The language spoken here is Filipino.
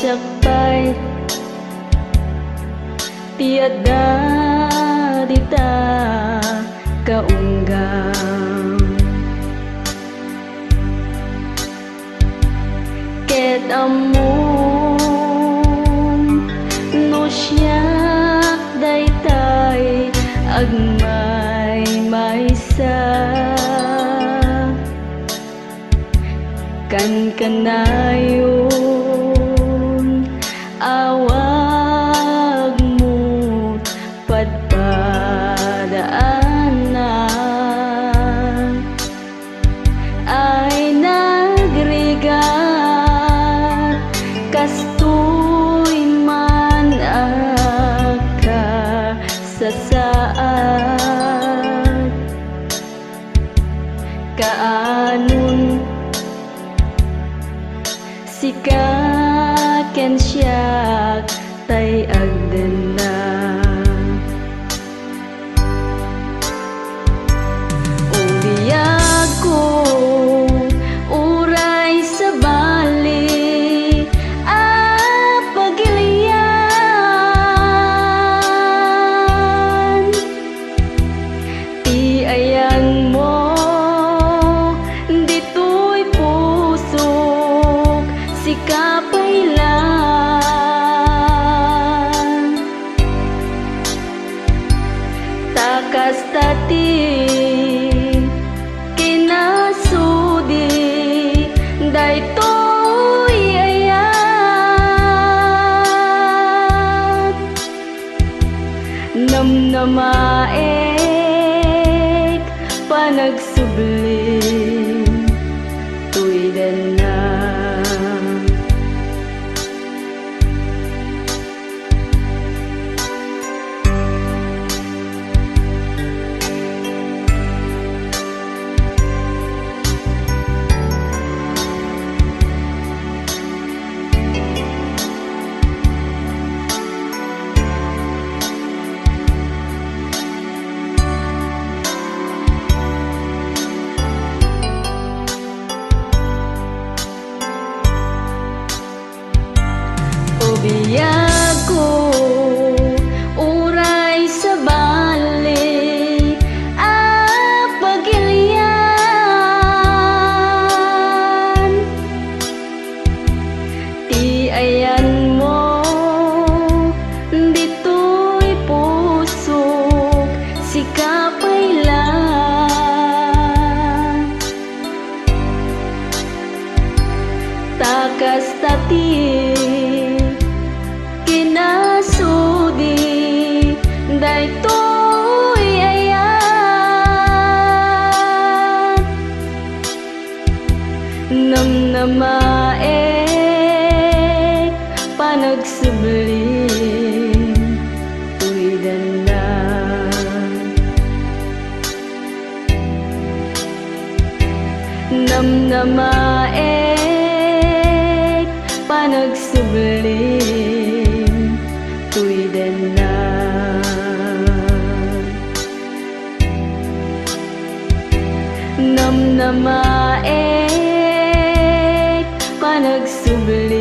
sakpay tiada dita kaunggam ket among no siya daytay agmay maysa kan kanayon awag mo padpadaanan ay nagrigat kastoy man aka sasaad kaanon sika ken siyak tay agdena ubiyag ko uray sa bali pagilian ti ayang mo dito'y pusok sikapay lang takas tati kinasudi daytoy ayat namnamaek panagsublim tuydan na ubiyag ko uray sa bali pagilian ti ayan mo dito'y pusok sikapay lang takas tati kinasudi daytoy ayat namnamaek panagsublim tuydan na namnamaek panagsublim tuydan na namnamaek panagsublim